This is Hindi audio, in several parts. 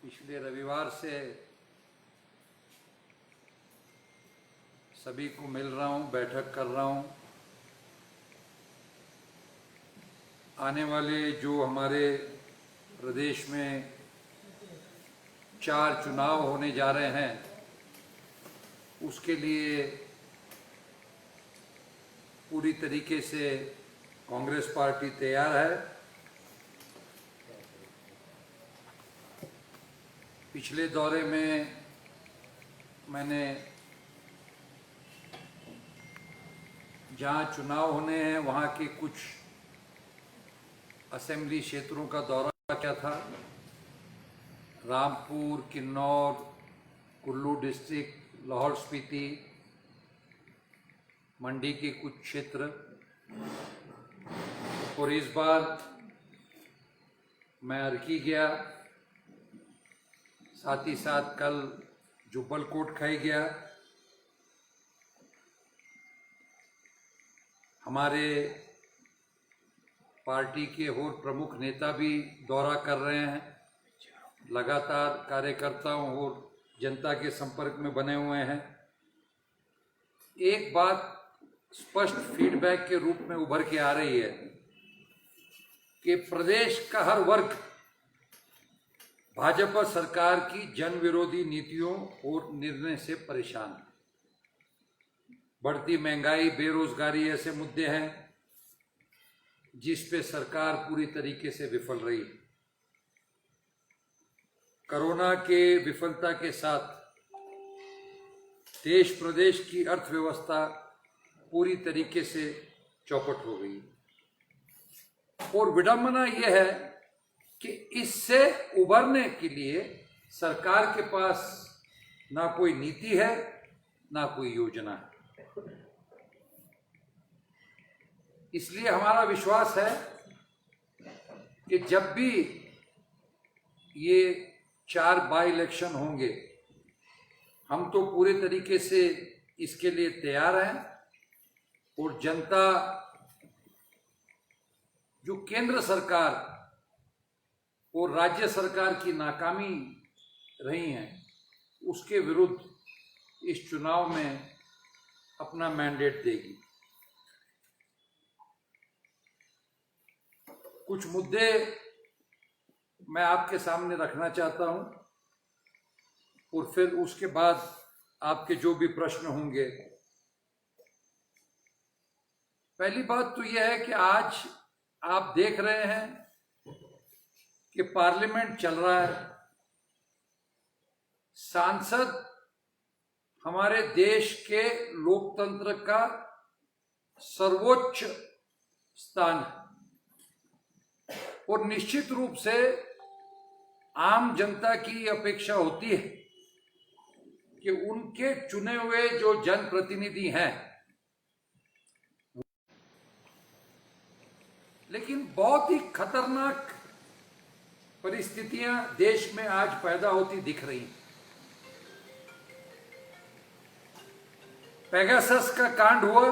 पिछले रविवार से सभी को मिल रहा हूं, बैठक कर रहा हूं। आने वाले जो हमारे प्रदेश में 4 चुनाव होने जा रहे हैं, उसके लिए पूरी तरीके से कांग्रेस पार्टी तैयार है। पिछले दौरे में मैंने जहाँ चुनाव होने हैं वहाँ के कुछ असेंबली क्षेत्रों का दौरा किया था। रामपुर, किन्नौर, कुल्लू डिस्ट्रिक्ट, लाहौल स्पीति, मंडी के कुछ क्षेत्र, और इस बार मैं अर्की गया, साथ ही साथ कल जुब्बल कोटखाई गया। हमारे पार्टी के और प्रमुख नेता भी दौरा कर रहे हैं, लगातार कार्यकर्ताओं और जनता के संपर्क में बने हुए हैं। एक बात स्पष्ट फीडबैक के रूप में उभर के आ रही है कि प्रदेश का हर वर्ग भाजपा सरकार की जन विरोधी नीतियों और निर्णय से परेशान है। बढ़ती महंगाई, बेरोजगारी ऐसे मुद्दे हैं जिस पे सरकार पूरी तरीके से विफल रही है। कोरोना के विफलता के साथ देश प्रदेश की अर्थव्यवस्था पूरी तरीके से चौपट हो गई, और विडंबना यह है कि इससे उबरने के लिए सरकार के पास ना कोई नीति है, ना कोई योजना है। इसलिए हमारा विश्वास है कि जब भी ये 4 बाई इलेक्शन होंगे, हम तो पूरे तरीके से इसके लिए तैयार हैं, और जनता जो केंद्र सरकार और राज्य सरकार की नाकामी रही हैं, उसके विरुद्ध इस चुनाव में अपना मैंडेट देगी। कुछ मुद्दे मैं आपके सामने रखना चाहता हूं, और फिर उसके बाद आपके जो भी प्रश्न होंगे। पहली बात तो यह है कि आज आप देख रहे हैं कि पार्लियामेंट चल रहा है। सांसद हमारे देश के लोकतंत्र का सर्वोच्च स्थान है, और निश्चित रूप से आम जनता की अपेक्षा होती है कि उनके चुने हुए जो जनप्रतिनिधि हैं, लेकिन बहुत ही खतरनाक परिस्थितियां देश में आज पैदा होती दिख रही। पेगासस का कांड हुआ,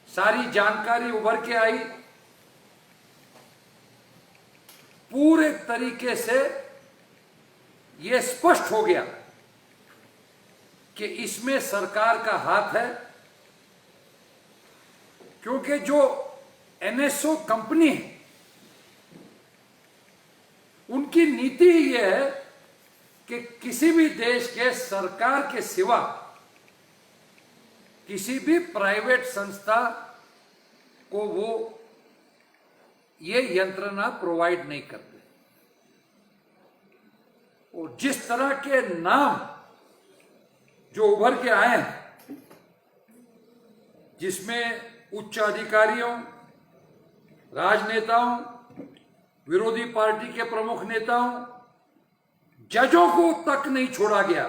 सारी जानकारी उभर के आई, पूरे तरीके से यह स्पष्ट हो गया कि इसमें सरकार का हाथ है, क्योंकि जो एनएसओ कंपनी है, उनकी नीति यह है कि किसी भी देश के सरकार के सिवा किसी भी प्राइवेट संस्था को वो ये यंत्रणा प्रोवाइड नहीं करते। और जिस तरह के नाम जो उभर के आए हैं, जिसमें उच्च अधिकारियों, राजनेताओं, विरोधी पार्टी के प्रमुख नेताओं, जजों को तक नहीं छोड़ा गया,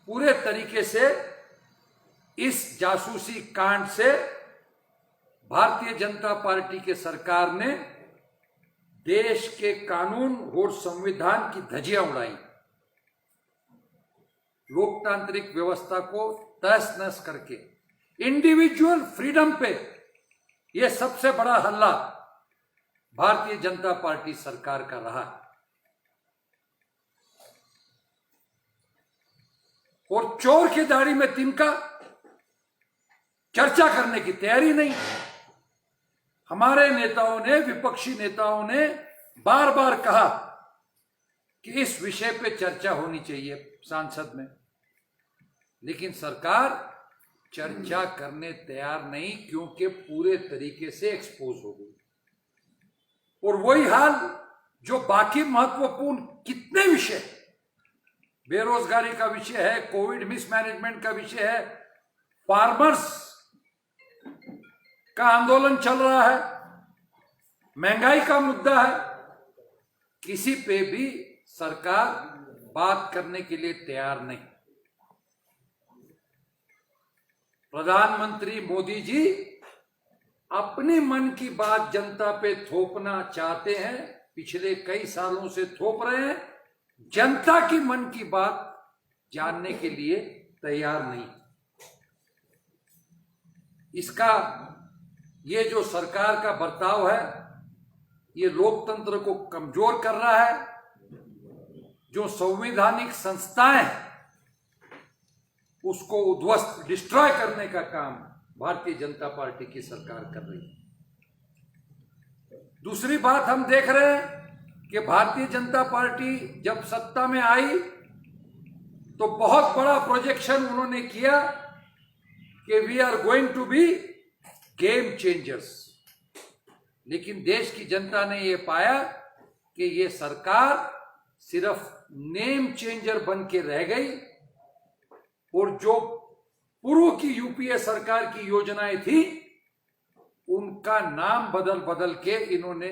पूरे तरीके से इस जासूसी कांड से भारतीय जनता पार्टी के सरकार ने देश के कानून और संविधान की धज्जियां उड़ाई, लोकतांत्रिक व्यवस्था को तहस नहस करके इंडिविजुअल फ्रीडम पे यह सबसे बड़ा हल्ला भारतीय जनता पार्टी सरकार का रहा है। और चोर की दाढ़ी में तिनका चर्चा करने की तैयारी नहीं। हमारे नेताओं ने, विपक्षी नेताओं ने बार बार कहा कि इस विषय पे चर्चा होनी चाहिए संसद में, लेकिन सरकार चर्चा करने तैयार नहीं, क्योंकि पूरे तरीके से एक्सपोज हो गई। और वही हाल जो बाकी महत्वपूर्ण कितने विषय, बेरोजगारी का विषय है, कोविड मिसमैनेजमेंट का विषय है, फार्मर्स का आंदोलन चल रहा है, महंगाई का मुद्दा है, किसी पे भी सरकार बात करने के लिए तैयार नहीं। प्रधानमंत्री मोदी जी अपनी मन की बात जनता पे थोपना चाहते हैं, पिछले कई सालों से थोप रहे हैं, जनता की मन की बात जानने के लिए तैयार नहीं। इसका ये जो सरकार का बर्ताव है, ये लोकतंत्र को कमजोर कर रहा है। जो संवैधानिक संस्थाएं हैं उसको उद्ध्वस्त, डिस्ट्रॉय करने का काम भारतीय जनता पार्टी की सरकार कर रही है। दूसरी बात हम देख रहे हैं कि भारतीय जनता पार्टी जब सत्ता में आई तो बहुत बड़ा प्रोजेक्शन उन्होंने किया कि we are going to be game changers, लेकिन देश की जनता ने यह पाया कि ये सरकार सिर्फ नेम चेंजर बन के रह गई, और जो पूर्व की यूपीए सरकार की योजनाएं थी उनका नाम बदल बदल के इन्होंने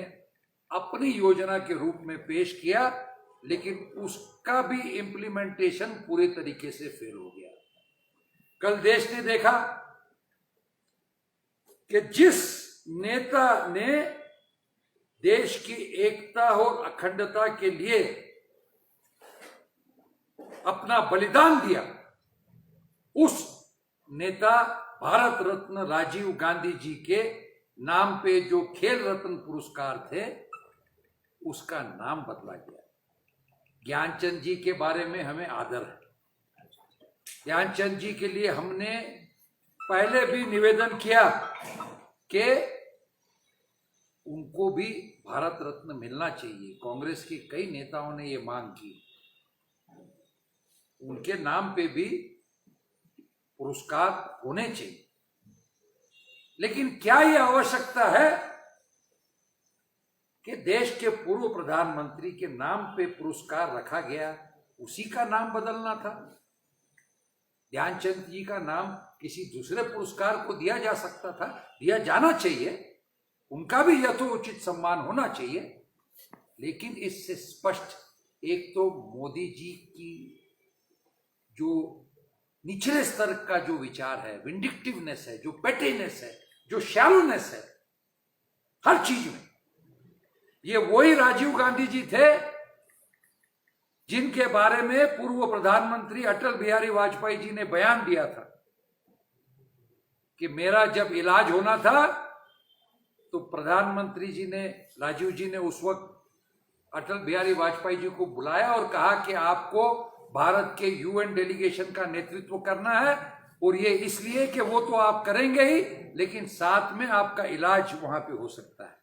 अपनी योजना के रूप में पेश किया, लेकिन उसका भी इंप्लीमेंटेशन पूरे तरीके से फेल हो गया। कल देश ने देखा कि जिस नेता ने देश की एकता और अखंडता के लिए अपना बलिदान दिया, उस नेता भारत रत्न राजीव गांधी जी के नाम पे जो खेल रत्न पुरस्कार थे उसका नाम बदला गया। ज्ञानचंद जी के बारे में हमें आदर है। ज्ञानचंद जी के लिए हमने पहले भी निवेदन किया कि उनको भी भारत रत्न मिलना चाहिए। कांग्रेस के कई नेताओं ने ये मांग की, उनके नाम पे भी पुरस्कार होने चाहिए। लेकिन क्या यह आवश्यकता है कि देश के पूर्व प्रधानमंत्री के नाम पे पुरस्कार रखा गया, उसी का नाम बदलना था? ध्यानचंद जी का नाम किसी दूसरे पुरस्कार को दिया जा सकता था, दिया जाना चाहिए, उनका भी यथोचित सम्मान होना चाहिए। लेकिन इससे स्पष्ट, एक तो मोदी जी की जो निचले स्तर का जो विचार है, विंडिक्टिवनेस है, जो पेटीनेस है, जो शैलोनेस है हर चीज में, ये वही राजीव गांधी जी थे जिनके बारे में पूर्व प्रधानमंत्री अटल बिहारी वाजपेयी जी ने बयान दिया था कि मेरा जब इलाज होना था तो प्रधानमंत्री जी ने, राजीव जी ने उस वक्त अटल बिहारी वाजपेयी जी को बुलाया और कहा कि आपको भारत के यूएन डेलीगेशन का नेतृत्व करना है, और ये इसलिए कि वो तो आप करेंगे ही, लेकिन साथ में आपका इलाज वहां पे हो सकता है।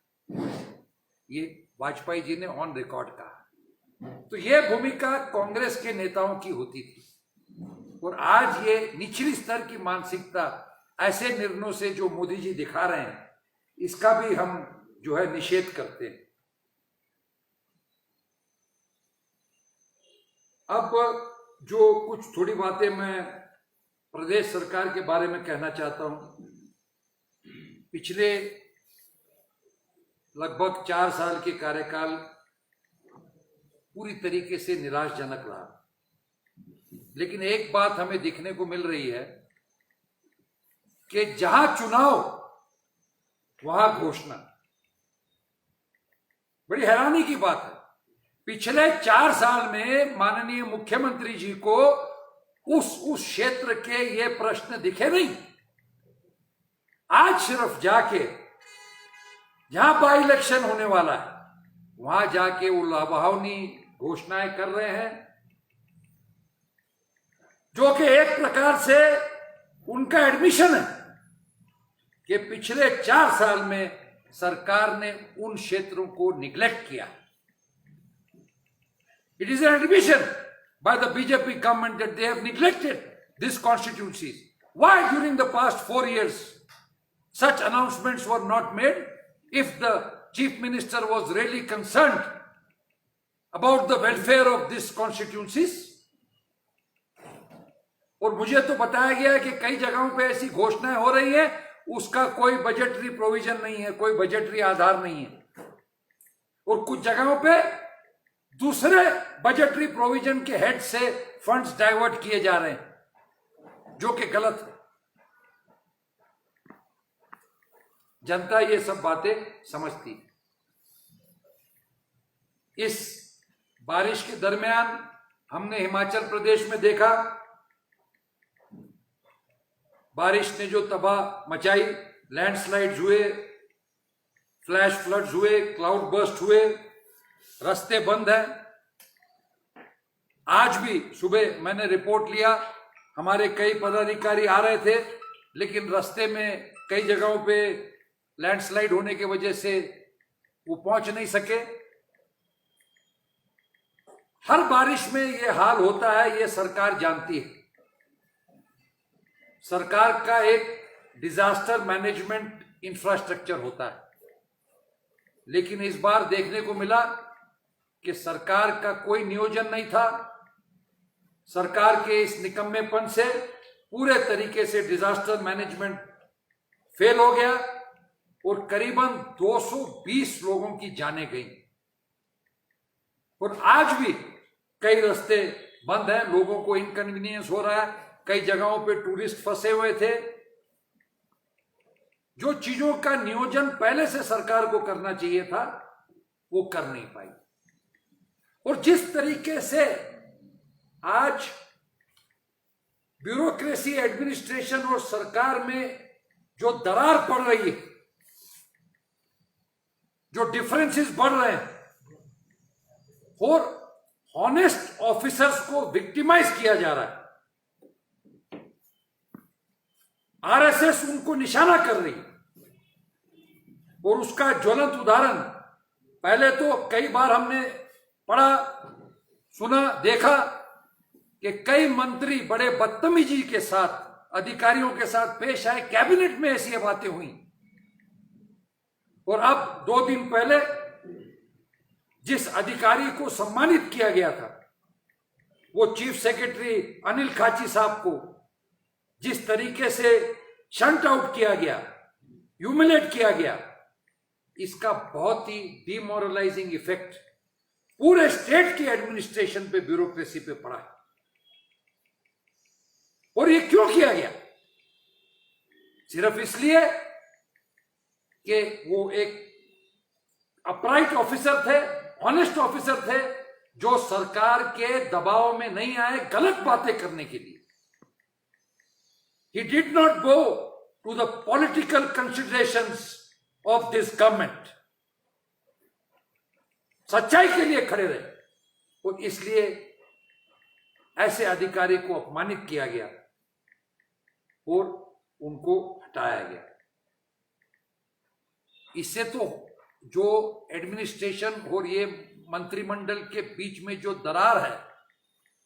ये वाजपेयी जी ने ऑन रिकॉर्ड कहा। तो ये भूमिका कांग्रेस के नेताओं की होती थी, और आज ये निचली स्तर की मानसिकता ऐसे निर्णयों से जो मोदी जी दिखा रहे हैं, इसका भी हम जो है निषेध करते हैं। अब जो कुछ थोड़ी बातें मैं प्रदेश सरकार के बारे में कहना चाहता हूं। पिछले लगभग 4 साल के कार्यकाल पूरी तरीके से निराशाजनक रहा, लेकिन एक बात हमें दिखने को मिल रही है कि जहां चुनाव वहां घोषणा। बड़ी हैरानी की बात है, पिछले 4 साल में माननीय मुख्यमंत्री जी को उस क्षेत्र के ये प्रश्न दिखे नहीं। आज सिर्फ जाके जहां बाई इलेक्शन होने वाला है वहां जाके वो लुभावनी घोषणाएं कर रहे हैं, जो कि एक प्रकार से उनका एडमिशन है कि पिछले 4 साल में सरकार ने उन क्षेत्रों को निग्लेक्ट किया। It is an admission by the BJP government that they have neglected these constituencies. Why during the past 4 years such announcements were not made? If the chief minister was really concerned about the welfare of these constituencies. और मुझे तो बताया गया है कि कई जगहों पे ऐसी घोषणाएं हो रही है, उसका कोई बजटरी प्रोविजन नहीं है, कोई बजटरी आधार नहीं है, और कुछ जगहों पे दूसरे बजटरी प्रोविजन के हेड से फंड्स डाइवर्ट किए जा रहे हैं, जो कि गलत है। जनता ये सब बातें समझती। इस बारिश के दरमियान हमने हिमाचल प्रदेश में देखा, बारिश ने जो तबाह मचाई, लैंडस्लाइड्स हुए, फ्लैश फ्लड्स हुए, क्लाउड बर्स्ट हुए, रास्ते बंद हैं। आज भी सुबह मैंने रिपोर्ट लिया, हमारे कई पदाधिकारी आ रहे थे, लेकिन रास्ते में कई जगहों पे लैंडस्लाइड होने की वजह से वो पहुंच नहीं सके। हर बारिश में ये हाल होता है, ये सरकार जानती है। सरकार का एक डिजास्टर मैनेजमेंट इंफ्रास्ट्रक्चर होता है, लेकिन इस बार देखने को मिला कि सरकार का कोई नियोजन नहीं था। सरकार के इस निकम्मेपन से पूरे तरीके से डिजास्टर मैनेजमेंट फेल हो गया और करीबन 220 लोगों की जानें गई। और आज भी कई रास्ते बंद हैं, लोगों को इनकन्वीनियंस हो रहा है, कई जगहों पे टूरिस्ट फंसे हुए थे। जो चीजों का नियोजन पहले से सरकार को करना चाहिए था, वो कर नहीं पाई। और जिस तरीके से आज ब्यूरोक्रेसी, एडमिनिस्ट्रेशन और सरकार में जो दरार पड़ रही है, जो डिफरेंसेस बढ़ रहे हैं और ऑनेस्ट ऑफिसर्स को विक्टिमाइज किया जा रहा है, आरएसएस उनको निशाना कर रही है। और उसका ज्वलंत उदाहरण पहले तो कई बार हमने पढ़ा, सुना, देखा कि कई मंत्री बड़े बदतमीजी के साथ अधिकारियों के साथ पेश आए, कैबिनेट में ऐसी बातें हुई। और अब 2 दिन पहले जिस अधिकारी को सम्मानित किया गया था, वो चीफ सेक्रेटरी अनिल खाची साहब को जिस तरीके से शंट आउट किया गया, ह्यूमिलेट किया गया, इसका बहुत ही डिमोरलाइजिंग इफेक्ट पूरे स्टेट की एडमिनिस्ट्रेशन पे, ब्यूरोक्रेसी पे पड़ा है। और ये क्यों किया गया? सिर्फ इसलिए कि वो एक अपराइट ऑफिसर थे, ऑनेस्ट ऑफिसर थे, जो सरकार के दबाव में नहीं आए गलत बातें करने के लिए। He did not go to the political considerations of this government. सच्चाई के लिए खड़े रहे और इसलिए ऐसे अधिकारी को अपमानित किया गया और उनको हटाया गया। इससे तो जो एडमिनिस्ट्रेशन और ये मंत्रिमंडल के बीच में जो दरार है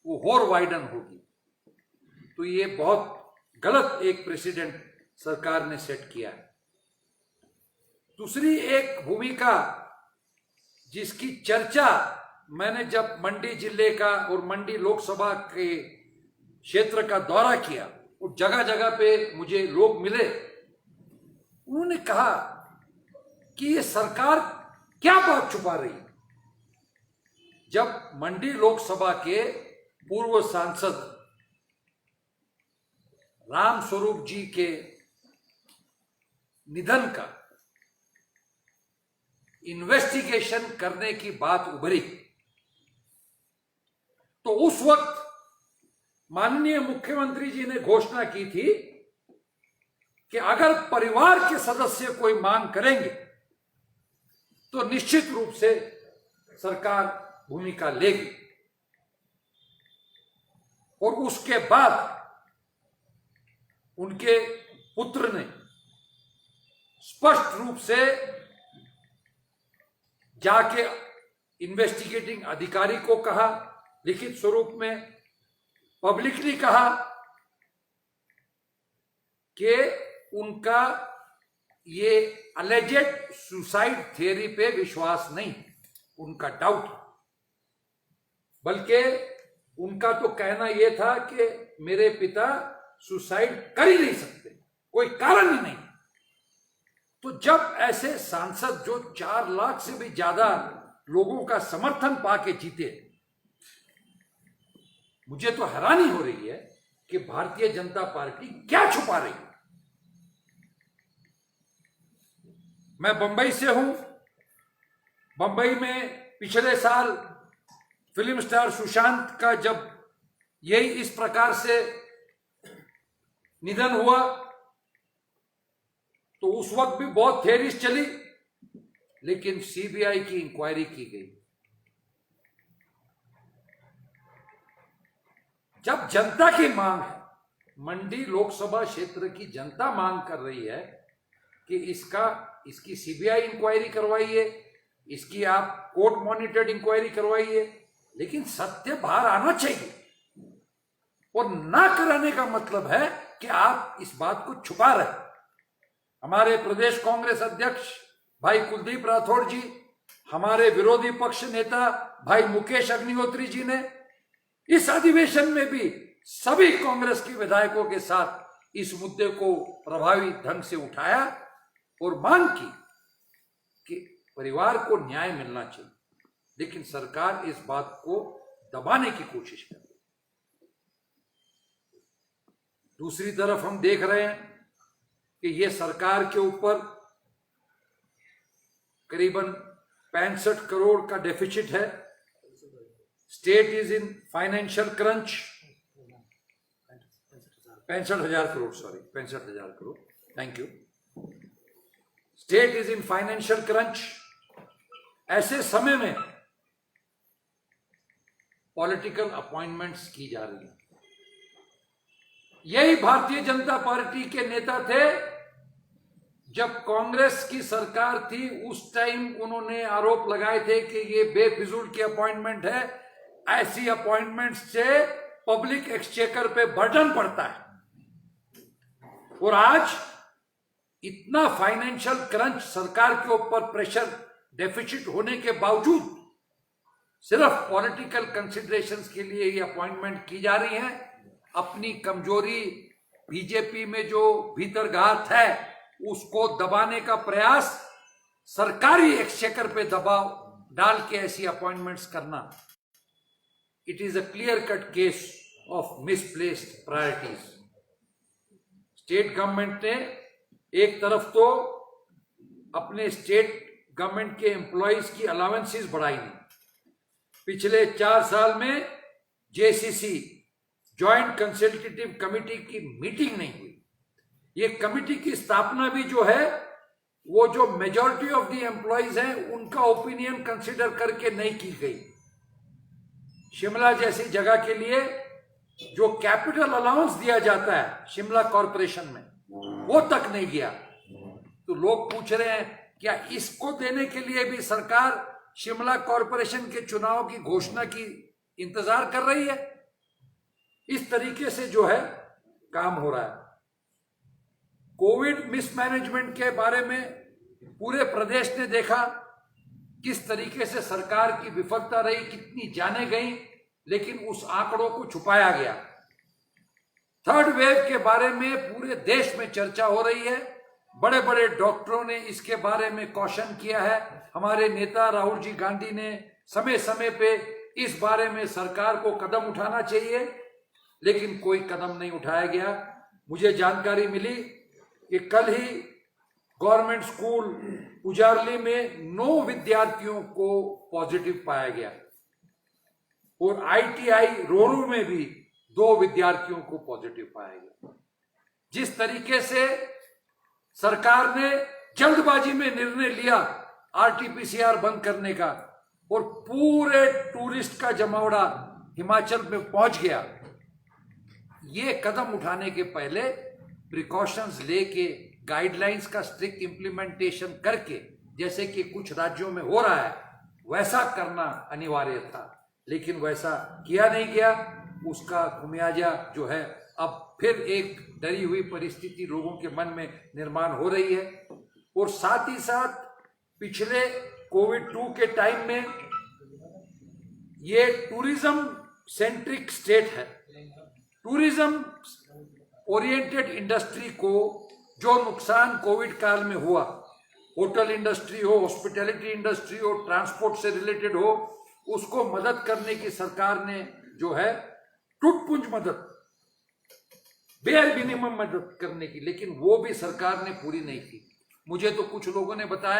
वो और वाइडन होगी। तो ये बहुत गलत एक प्रेसिडेंट सरकार ने सेट किया है। दूसरी एक भूमिका जिसकी चर्चा मैंने जब मंडी जिले का और मंडी लोकसभा के क्षेत्र का दौरा किया और जगह जगह पे मुझे लोग मिले, उन्होंने कहा कि ये सरकार क्या बात छुपा रही है। जब मंडी लोकसभा के पूर्व सांसद राम स्वरूप जी के निधन का इन्वेस्टिगेशन करने की बात उभरी, तो उस वक्त माननीय मुख्यमंत्री जी ने घोषणा की थी कि अगर परिवार के सदस्य कोई मांग करेंगे तो निश्चित रूप से सरकार भूमिका लेगी। और उसके बाद उनके पुत्र ने स्पष्ट रूप से जाके इन्वेस्टिगेटिंग अधिकारी को कहा, लिखित स्वरूप में पब्लिकली कहा कि उनका ये अलेजेड सुसाइड थियरी पे विश्वास नहीं, उनका डाउट, बल्कि उनका तो कहना यह था कि मेरे पिता सुसाइड कर ही नहीं सकते, कोई कारण ही नहीं। तो जब ऐसे सांसद जो 4 लाख से भी ज्यादा लोगों का समर्थन पाके जीते, मुझे तो हैरानी हो रही है कि भारतीय जनता पार्टी क्या छुपा रही है। मैं बंबई से हूं। बंबई में पिछले साल फिल्म स्टार सुशांत का जब यही इस प्रकार से निधन हुआ तो उस वक्त भी बहुत थेरीज चली, लेकिन सीबीआई की इंक्वायरी की गई। जब जनता की मांग है, मंडी लोकसभा क्षेत्र की जनता मांग कर रही है कि इसकी सीबीआई इंक्वायरी करवाइए, इसकी आप कोर्ट मॉनिटर्ड इंक्वायरी करवाइए, लेकिन सत्य बाहर आना चाहिए। और ना कराने का मतलब है कि आप इस बात को छुपा रहे हैं। हमारे प्रदेश कांग्रेस अध्यक्ष भाई कुलदीप राठौड़ जी, हमारे विरोधी पक्ष नेता भाई मुकेश अग्निहोत्री जी ने इस अधिवेशन में भी सभी कांग्रेस के विधायकों के साथ इस मुद्दे को प्रभावी ढंग से उठाया और मांग की कि परिवार को न्याय मिलना चाहिए, लेकिन सरकार इस बात को दबाने की कोशिश कर रही है। दूसरी तरफ हम देख रहे हैं कि ये सरकार के ऊपर करीबन 65 करोड़ का डेफिसिट है। State is in financial crunch. 65,000 crore, sorry 65,000 crore, thank you. State is in financial crunch. ऐसे समय में पॉलिटिकल अपॉइंटमेंट्स की जा रही है। यही भारतीय जनता पार्टी के नेता थे जब कांग्रेस की सरकार थी, उस टाइम उन्होंने आरोप लगाए थे कि ये बेफिजूल की अपॉइंटमेंट है, ऐसी अपॉइंटमेंट्स से पब्लिक एक्सचेकर पे बर्डन पड़ता है। और आज इतना फाइनेंशियल क्रंच, सरकार के ऊपर प्रेशर, डेफिसिट होने के बावजूद सिर्फ पॉलिटिकल कंसिडरेशंस के लिए ये अपॉइंटमेंट की जा रही है। अपनी कमजोरी, बीजेपी में जो भीतरघात है उसको दबाने का प्रयास, सरकारी एक्सचेकर पे दबाव डाल के ऐसी अपॉइंटमेंट्स करना, it is a clear cut case of misplaced priorities. State government ने एक तरफ तो अपने स्टेट गवर्नमेंट के एम्प्लॉइज की अलाउंसेस बढ़ाई नहीं, पिछले 4 साल में जेसीसी, ज्वाइंट कंसल्टेटिव कमिटी की मीटिंग नहीं हुई। ये कमिटी की स्थापना भी जो है वो जो मेजॉरिटी ऑफ द एम्प्लॉइज हैं उनका ओपिनियन कंसिडर करके नहीं की गई। शिमला जैसी जगह के लिए जो कैपिटल अलाउंस दिया जाता है शिमला कॉरपोरेशन में, वो तक नहीं गया। तो लोग पूछ रहे हैं क्या इसको देने के लिए भी सरकार शिमला कॉरपोरेशन के चुनाव की घोषणा की इंतजार कर रही है? इस तरीके से जो है काम हो रहा है। कोविड मिसमैनेजमेंट के बारे में पूरे प्रदेश ने देखा किस तरीके से सरकार की विफलता रही, कितनी जाने गई, लेकिन उस आंकड़ों को छुपाया गया। थर्ड वेव के बारे में पूरे देश में चर्चा हो रही है। बड़े बड़े डॉक्टरों ने इसके बारे में कॉशन किया है। हमारे नेता राहुल जी गांधी ने समय समय पे इस बारे में सरकार को कदम उठाना चाहिए, लेकिन कोई कदम नहीं उठाया गया। मुझे जानकारी मिली कि कल ही गवर्नमेंट स्कूल उजारली में 9 विद्यार्थियों को पॉजिटिव पाया गया और आईटीआई रोरू में भी 2 विद्यार्थियों को पॉजिटिव पाया गया। जिस तरीके से सरकार ने जल्दबाजी में निर्णय लिया आरटीपीसीआर बंद करने का, और पूरे टूरिस्ट का जमावड़ा हिमाचल में पहुंच गया। ये कदम उठाने के पहले प्रिकॉशंस लेके, गाइडलाइंस का स्ट्रिक्ट इंप्लीमेंटेशन करके, जैसे कि कुछ राज्यों में हो रहा है, वैसा करना अनिवार्य था, लेकिन वैसा किया नहीं गया। उसका खुमियाजा जो है अब फिर एक डरी हुई परिस्थिति लोगों के मन में निर्माण हो रही है। और साथ ही साथ पिछले कोविड-2 के टाइम में ये टूरिज्म सेंट्रिक स्टेट है, टूरिज्म ओरिएंटेड इंडस्ट्री को जो नुकसान कोविड काल में हुआ, होटल इंडस्ट्री हो, हॉस्पिटैलिटी इंडस्ट्री हो, ट्रांसपोर्ट से रिलेटेड हो, उसको मदद करने की सरकार ने जो है टूटपुंज मदद, बेयर मिनिमम मदद करने की, लेकिन वो भी सरकार ने पूरी नहीं की। मुझे तो कुछ लोगों ने बताया